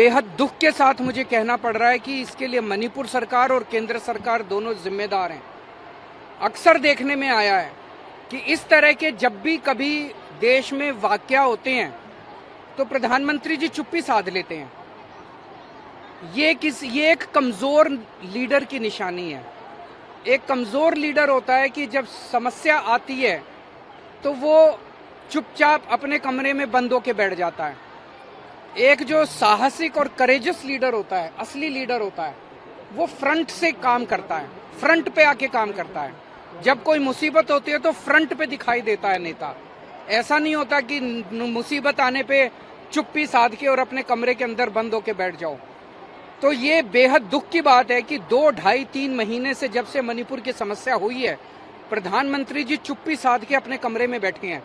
बेहद दुख के साथ मुझे कहना पड़ रहा है कि इसके लिए मणिपुर सरकार और केंद्र सरकार दोनों जिम्मेदार हैं। अक्सर देखने में आया है कि इस तरह के जब भी कभी देश में वाकया होते हैं तो प्रधानमंत्री जी चुप्पी साध लेते हैं। ये एक कमजोर लीडर की निशानी है। एक कमजोर लीडर होता है कि जब समस्या आती है तो वो चुपचाप अपने कमरे में बंद होके बैठ जाता है। एक जो साहसिक और करेजस लीडर होता है, असली लीडर होता है, वो फ्रंट से काम करता है, फ्रंट पे आके काम करता है। जब कोई मुसीबत होती है तो फ्रंट पे दिखाई देता है नेता। ऐसा नहीं होता कि मुसीबत आने पे चुप्पी साध के और अपने कमरे के अंदर बंद होके बैठ जाओ। तो ये बेहद दुख की बात है कि 2, 2.5, 3 महीने से जब से मणिपुर की समस्या हुई है, प्रधानमंत्री जी चुप्पी साध के अपने कमरे में बैठे हैं।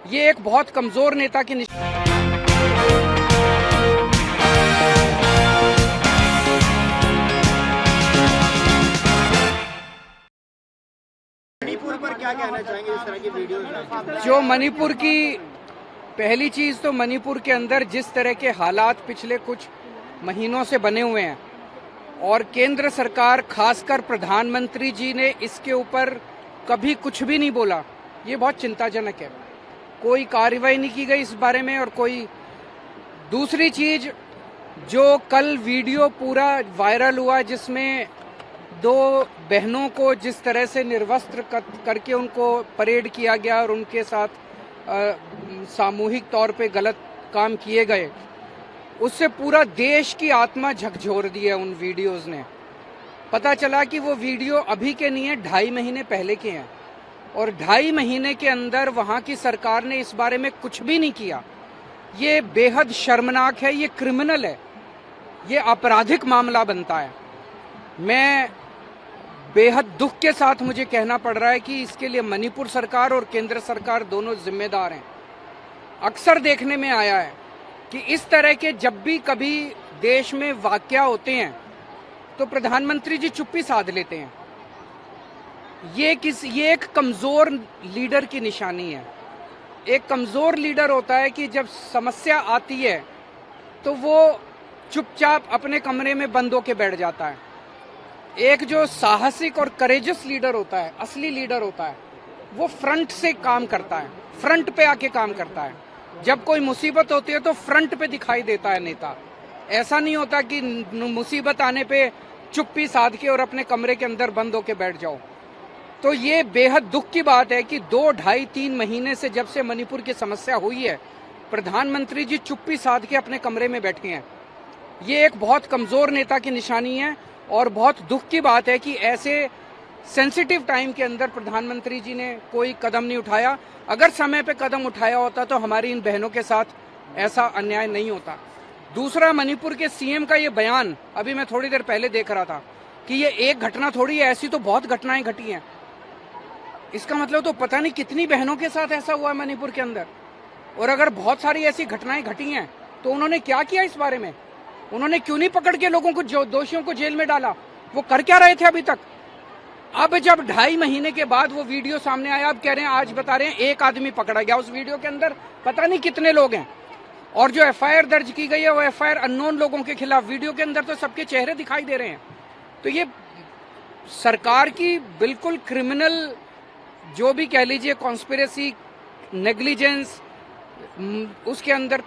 ये एक बहुत कमजोर नेता की मणिपुर पर क्या कहना चाहेंगे इस तरह की वीडियोस? जो मणिपुर की पहली चीज तो मणिपुर के अंदर जिस तरह के हालात पिछले कुछ महीनों से बने हुए हैं और केंद्र सरकार खासकर प्रधानमंत्री जी ने इसके ऊपर कभी कुछ भी नहीं बोला, ये बहुत चिंताजनक है। कोई कार्रवाई नहीं की गई इस बारे में। और कोई दूसरी चीज, जो कल वीडियो पूरा वायरल हुआ जिसमें 2 बहनों को जिस तरह से निर्वस्त्र करके उनको परेड किया गया और उनके साथ सामूहिक तौर पे गलत काम किए गए, उससे पूरा देश की आत्मा झकझोर दी है उन वीडियोस ने। पता चला कि वो वीडियो अभी के नहीं है, 2.5 महीने पहले के हैं और 2.5 महीने के अंदर वहां की सरकार ने इस बारे में कुछ भी नहीं किया। ये बेहद शर्मनाक है, ये क्रिमिनल है, ये आपराधिक मामला बनता है। मैं बेहद दुख के साथ मुझे कहना पड़ रहा है कि इसके लिए मणिपुर सरकार और केंद्र सरकार दोनों जिम्मेदार हैं। अक्सर देखने में आया है कि इस तरह के जब भी कभी देश में वाकया होते हैं तो प्रधानमंत्री जी चुप्पी साध लेते हैं। ये एक कमजोर लीडर की निशानी है। एक कमजोर लीडर होता है कि जब समस्या आती है तो वो चुपचाप अपने कमरे में बंद होके बैठ जाता है। एक जो साहसिक और करेजस लीडर होता है, असली लीडर होता है, वो फ्रंट से काम करता है, फ्रंट पे आके काम करता है। जब कोई मुसीबत होती है तो फ्रंट पे दिखाई देता है नेता। ऐसा नहीं होता कि मुसीबत आने पे चुप्पी साध के और अपने कमरे के अंदर बंद होके बैठ जाओ। तो ये बेहद दुख की बात है कि 2, 2.5, 3 महीने से जब से मणिपुर की समस्या हुई है, प्रधानमंत्री जी चुप्पी साध के अपने कमरे में बैठे हैं। ये एक बहुत कमजोर नेता की निशानी है और बहुत दुख की बात है कि ऐसे सेंसिटिव टाइम के अंदर प्रधानमंत्री जी ने कोई कदम नहीं उठाया। अगर समय पे कदम उठाया होता तो हमारी इन बहनों के साथ ऐसा अन्याय नहीं होता। दूसरा, मणिपुर के सीएम का ये बयान अभी मैं थोड़ी देर पहले देख रहा था कि ये एक घटना थोड़ी है, ऐसी तो बहुत घटनाएं घटी हैं। इसका मतलब तो पता नहीं कितनी बहनों के साथ ऐसा हुआ है मणिपुर के अंदर। और अगर बहुत सारी ऐसी घटनाएं घटी हैं तो उन्होंने क्या किया इस बारे में? उन्होंने क्यों नहीं पकड़ के लोगों को, जो दोषियों को जेल में डाला? वो कर क्या रहे थे अभी तक? अब जब 2.5 महीने के बाद वो वीडियो सामने आया, अब कह रहे हैं, आज बता रहे हैं 1 आदमी पकड़ा गया। उस वीडियो के अंदर पता नहीं कितने लोग हैं। और जो एफआईआर दर्ज की गई है वो एफआईआर अननोन लोगों के खिलाफ। वीडियो के अंदर तो सबके चेहरे दिखाई दे रहे हैं। तो ये सरकार की बिल्कुल क्रिमिनल, जो भी कह लीजिए, कॉन्स्पिरेसी, नेग्लिजेंस, उसके अंदर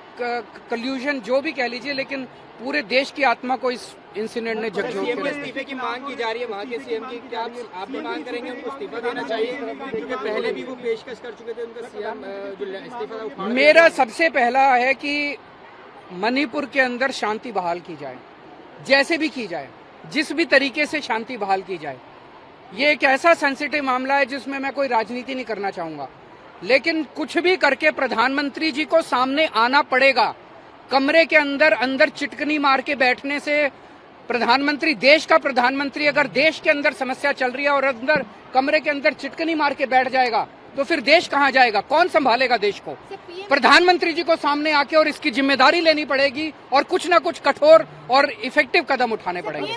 कल्यूजन, जो भी कह लीजिए, लेकिन पूरे देश की आत्मा को इस इंसिडेंट ने झकझोर के इस्तीफे की मांग की जा रही है वहाँ के सीएम की। क्या आप भी मांग करेंगे उनको इस्तीफा देना चाहिए? क्योंकि पहले भी वो पेशकश कर चुके थे उनका सीएम जो इस्तीफा था। मेरा सबसे पहला है कि मणिपुर के अंदर शांति बहाल की जाए, जैसे भी की जाए, जिस भी तरीके से शांति बहाल की जाए। ये एक ऐसा सेंसिटिव मामला है जिसमें मैं कोई राजनीति नहीं करना चाहूंगा, लेकिन कुछ भी करके प्रधानमंत्री जी को सामने आना पड़ेगा। कमरे के अंदर चिटकनी मार के बैठने से प्रधानमंत्री, देश का प्रधानमंत्री, अगर देश के अंदर समस्या चल रही है और अंदर कमरे के अंदर चिटकनी मार के बैठ जाएगा तो फिर देश कहाँ जाएगा? कौन संभालेगा देश को? प्रधानमंत्री जी को सामने आके और इसकी जिम्मेदारी लेनी पड़ेगी और कुछ ना कुछ कठोर और इफेक्टिव कदम उठाने पड़ेंगे।